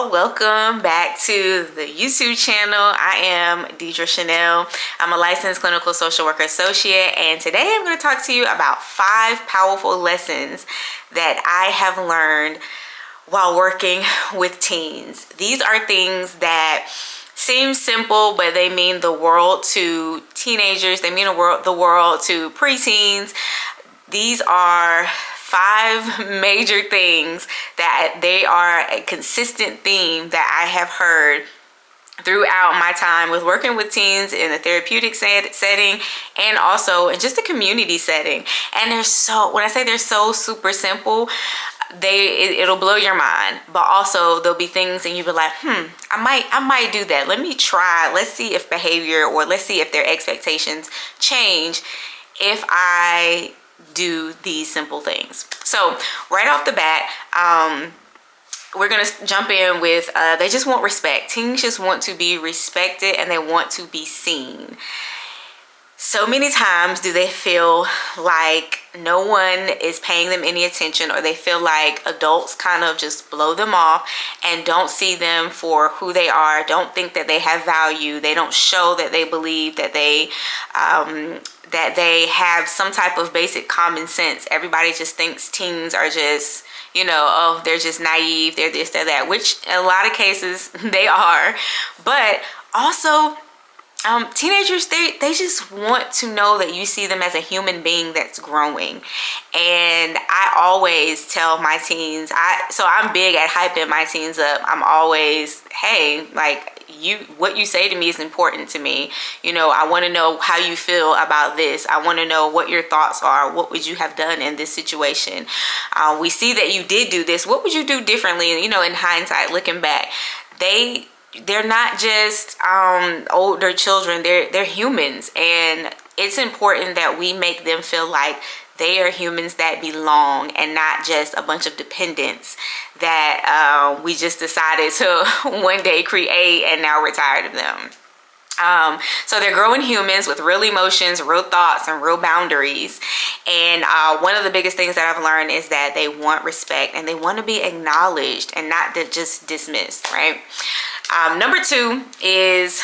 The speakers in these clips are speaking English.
y'all, welcome back to the YouTube channel. I am Deidre Chanel. I'm a licensed clinical social worker associate, and today I'm going to talk to you about 5 powerful lessons that I have learned while working with teens. These are things that seem simple, but they mean the world to teenagers. They mean the world to preteens. These are 5 major things that they are a consistent theme that I have heard throughout my time with working with teens in a therapeutic setting and also in just a community setting. And when I say they're so super simple, it'll blow your mind, but also there'll be things and you'll be like, I might do that. Let me try. Let's see if behavior, or let's see if their expectations change if I do these simple things. So right off the bat, we're gonna jump in with they just want respect. Teens just want to be respected and they want to be seen. So many times do they feel like no one is paying them any attention, or they feel like adults kind of just blow them off and don't see them for who they are, don't think that they have value. They don't show that they believe that they have some type of basic common sense. Everybody just thinks teens are just, they're just naive, they're this, they're that, which in a lot of cases they are. But also, teenagers, they just want to know that you see them as a human being that's growing. And I always tell my teens, so I'm big at hyping my teens up. I'm always, hey, like, what you say to me is important to me. I want to know how you feel about this. I want to know what your thoughts are. What would you have done in this situation? We see that you did do this. What would you do differently? In hindsight, looking back, they're not just older children. They're humans, and it's important that we make them feel like they are humans that belong and not just a bunch of dependents that we just decided to one day create and now we're tired of them. So they're growing humans with real emotions, real thoughts, and real boundaries. And one of the biggest things that I've learned is that they want respect and they want to be acknowledged and not just dismissed, right? Number 2 is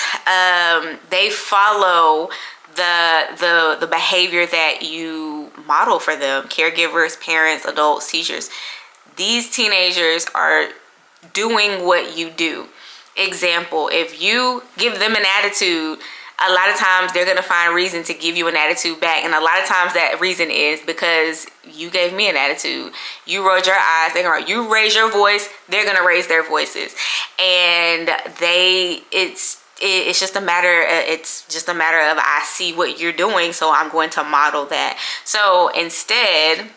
they follow the behavior that you model for them. Caregivers, parents, adults, teachers. These teenagers are doing what you do. Example, if you give them an attitude, a lot of times they're going to find reason to give you an attitude back. And a lot of times that reason is because you gave me an attitude. You rolled your eyes. You raise your voice. They're going to raise their voices. And it's just a matter of I see what you're doing, so I'm going to model that. So instead,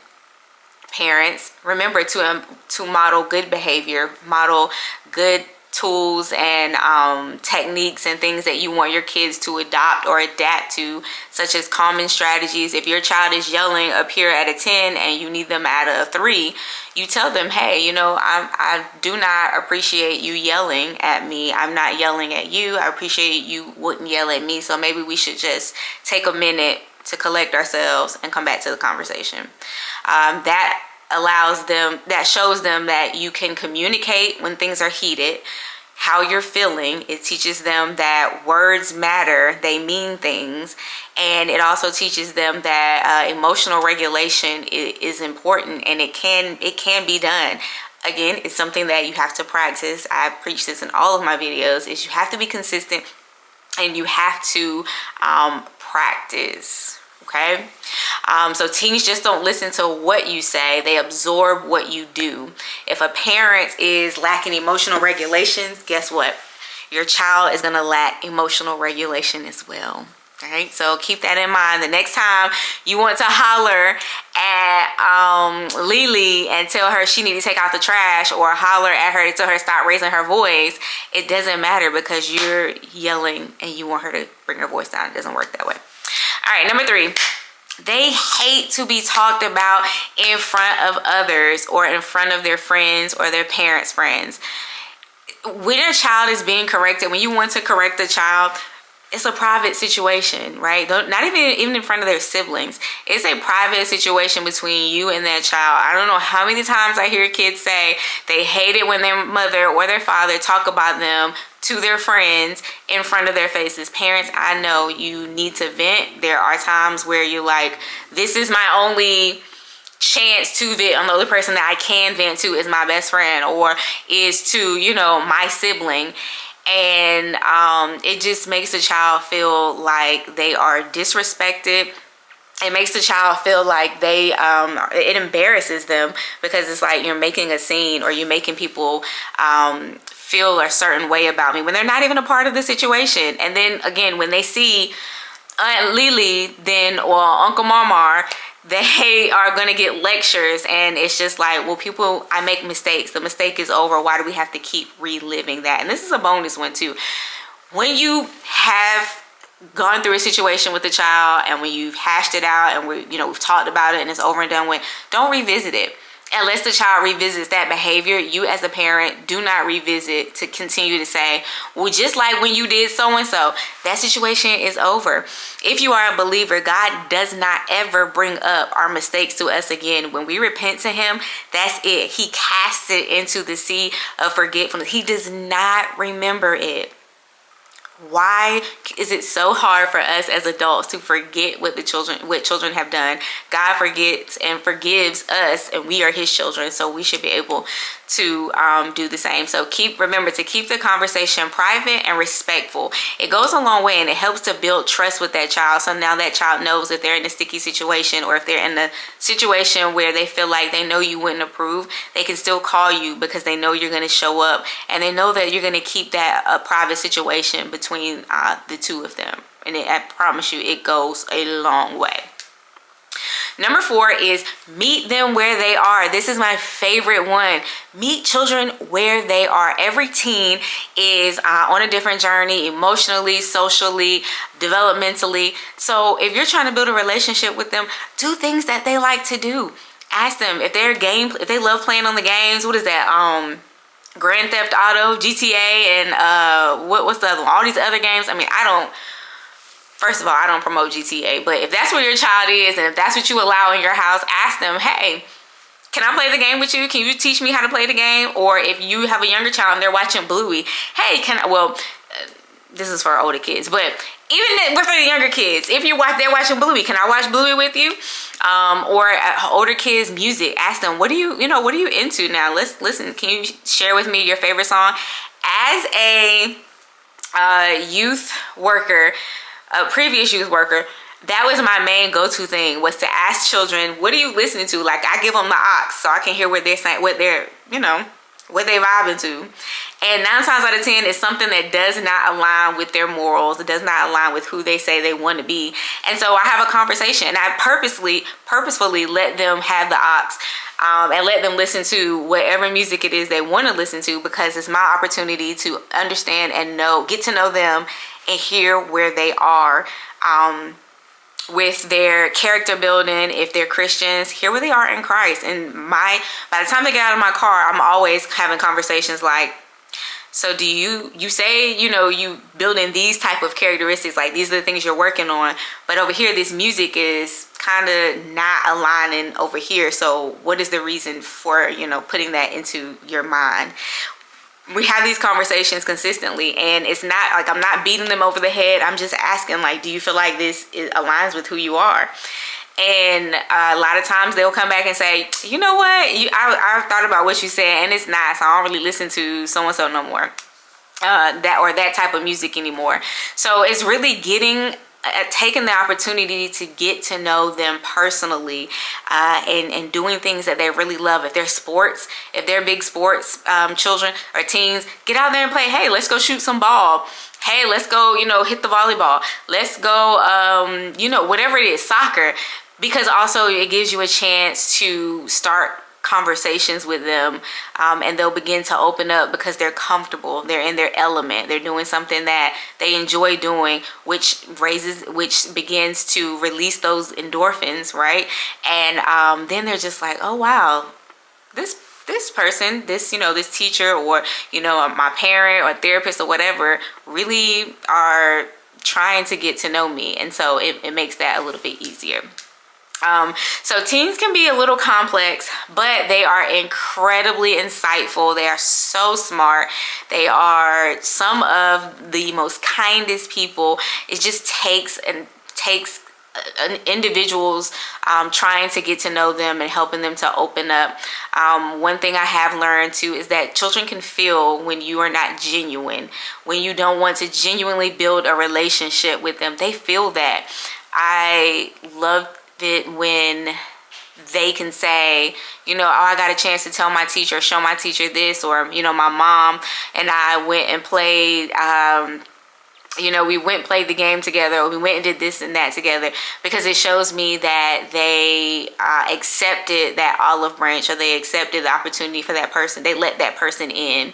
parents, remember to model good behavior, model good tools and techniques and things that you want your kids to adopt or adapt to, such as common strategies. If your child is yelling up here at a 10 and you need them at a 3, you tell them, hey, I do not appreciate you yelling at me. I'm not yelling at you. I appreciate you wouldn't yell at me. So maybe we should just take a minute to collect ourselves and come back to the conversation. That shows them that you can communicate when things are heated, how you're feeling. It teaches them that words matter, they mean things. And it also teaches them that emotional regulation is important, and it can be done. Again, it's something that you have to practice. I preach this in all of my videos, is you have to be consistent and you have to practice. Okay, so teens just don't listen to what you say, they absorb what you do. If a parent is lacking emotional regulations, guess what? Your child is going to lack emotional regulation as well. All right, so keep that in mind. The next time you want to holler at Lily and tell her she needs to take out the trash, or holler at her to tell her to stop raising her voice, it doesn't matter because you're yelling and you want her to bring her voice down. It doesn't work that way. All right, number 3, they hate to be talked about in front of others or in front of their friends or their parents' friends. When a child is being corrected, when you want to correct a child, it's a private situation, right? Not even in front of their siblings. It's a private situation between you and that child. I don't know how many times I hear kids say they hate it when their mother or their father talk about them to their friends in front of their faces. Parents, I know you need to vent. There are times where you're like, this is my only chance to vent. And the only person that I can vent to is my best friend or is to, my sibling. And it just makes the child feel like they are disrespected. It makes the child feel like it embarrasses them, because it's like you're making a scene or you're making people feel a certain way about me when they're not even a part of the situation. And then again, when they see Aunt Lily or Uncle Marmar, they are going to get lectures, and it's just like, well, I make mistakes. The mistake is over. Why do we have to keep reliving that? And this is a bonus one too. When you have gone through a situation with a child and when you've hashed it out and we've talked about it and it's over and done with, don't revisit it. Unless the child revisits that behavior, you as a parent do not revisit to continue to say, well, just like when you did so-and-so, that situation is over. If you are a believer, God does not ever bring up our mistakes to us again. When we repent to him, that's it. He casts it into the sea of forgetfulness. He does not remember it. Why is it so hard for us as adults to forget what children have done? God forgets and forgives us, and we are his children, so we should be able to do the same. So remember to keep the conversation private and respectful. It goes a long way, and it helps to build trust with that child. So now that child knows if they're in a sticky situation, or if they're in a situation where they feel like they know you wouldn't approve, they can still call you because they know you're going to show up, and they know that you're going to keep that a private situation between the two of them. And I promise you, it goes a long way. Number 4 is meet them where they are. This is my favorite one. Meet children where they are. Every teen is on a different journey, emotionally, socially, developmentally. So if you're trying to build a relationship with them, do things that they like to do. Ask them if they love playing on the games. What is that? Grand Theft Auto, GTA, and what's the other one? All these other games. I mean, first of all, I don't promote GTA, but if that's where your child is and if that's what you allow in your house, ask them, hey, can I play the game with you? Can you teach me how to play the game? Or if you have a younger child and they're watching Bluey, hey, this is for older kids, but even for the younger kids, if they're watching Bluey, can I watch Bluey with you? Or older kids, music. Ask them, what are you into now? Let's listen. Can you share with me your favorite song? As a youth worker, a previous youth worker, that was my main go-to thing, was to ask children, what are you listening to? Like, I give them the aux so I can hear what they're saying, what they're vibing to. And 9 times out of 10, it's something that does not align with their morals. It does not align with who they say they want to be. And so I have a conversation, and I purposefully let them have the aux and let them listen to whatever music it is they want to listen to, because it's my opportunity to understand and get to know them and hear where they are with their character building. If they're Christians, hear where they are in Christ. And by the time they get out of my car, I'm always having conversations like, so do you say, you building these type of characteristics, like these are the things you're working on, but over here, this music is kind of not aligning over here. So what is the reason for, putting that into your mind? We have these conversations consistently, and it's not like I'm not beating them over the head. I'm just asking, like, do you feel like this aligns with who you are? And a lot of times they'll come back and say, you know what, I've thought about what you said, and it's nice. I don't really listen to so-and-so no more, that type of music anymore. So it's really taking the opportunity to get to know them personally, and doing things that they really love. If they're big sports children or teens, get out there and play. Hey, let's go shoot some ball. Hey, let's go, hit the volleyball. Let's go, whatever it is, soccer. Because also it gives you a chance to start conversations with them, and they'll begin to open up because they're comfortable, they're in their element, they're doing something that they enjoy doing, which begins to release those endorphins, right? And then they're just like, oh wow, this person, this teacher, or my parent or therapist or whatever, really are trying to get to know me. And so it makes that a little bit easier. So teens can be a little complex, but they are incredibly insightful. They are so smart. They are some of the most kindest people. It just takes individuals trying to get to know them and helping them to open up. One thing I have learned too is that children can feel when you are not genuine, when you don't want to genuinely build a relationship with them. They feel that. I love it when they can say, you know, oh, I got a chance to tell my teacher, show my teacher this, or, you know, my mom and I went and played, you know, we went and played the game together, or we went and did this and that together, because it shows me that they accepted that olive branch, or they accepted the opportunity for that person. They let that person in.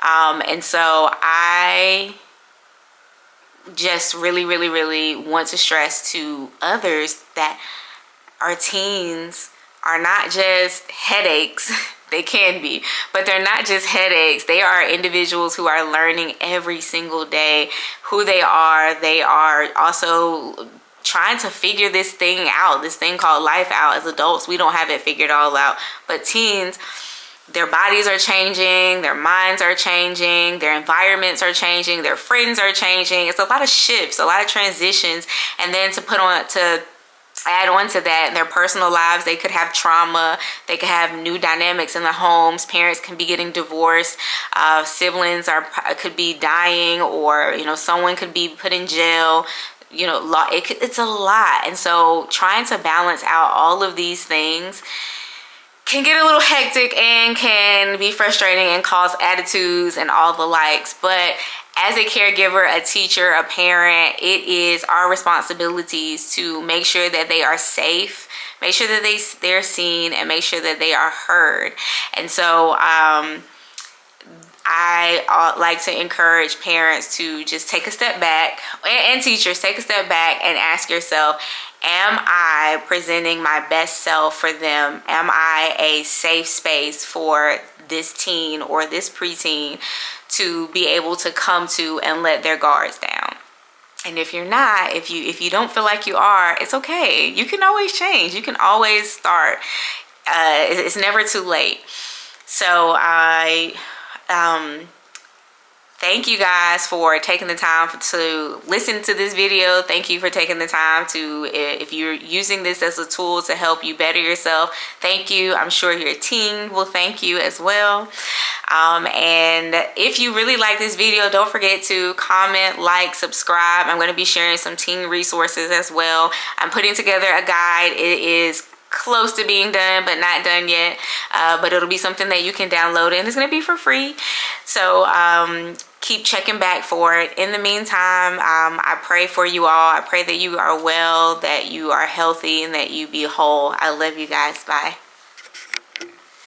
And so I just really, really, really want to stress to others that our teens are not just headaches. They can be, but they're not just headaches. They are individuals who are learning every single day who they are. They are also trying to figure this thing out, this thing called life out. As adults, we don't have it figured all out, but teens, their bodies are changing, their minds are changing, their environments are changing, their friends are changing. It's a lot of shifts, a lot of transitions. And then to add on to that, in their personal lives, they could have trauma, they could have new dynamics in the homes, parents can be getting divorced, siblings could be dying, or, you know, someone could be put in jail. You know, it's a lot. And so trying to balance out all of these things can get a little hectic and can be frustrating and cause attitudes and all the likes. But as a caregiver, a teacher, a parent, it is our responsibilities to make sure that they are safe, make sure that they're seen, and make sure that they are heard. And so I like to encourage parents to just take a step back, and teachers, take a step back and ask yourself, am I presenting my best self for them? Am I a safe space for this teen or this preteen to be able to come to and let their guards down? And if you're not, if you don't feel like you are, it's okay. You can always change. You can always start. It's never too late. So I thank you guys for taking the time to listen to this video. Thank you for taking the time to, if you're using this as a tool to help you better yourself, thank you. I'm sure your teen will thank you as well. And if you really like this video, don't forget to comment, like, subscribe. I'm going to be sharing some teen resources as well. I'm putting together a guide. It is close to being done, but not done yet, but it'll be something that you can download, and it's going to be for free. So keep checking back for it. In the meantime, I pray for you all. I pray that you are well, that you are healthy, and that you be whole. I love you guys. Bye.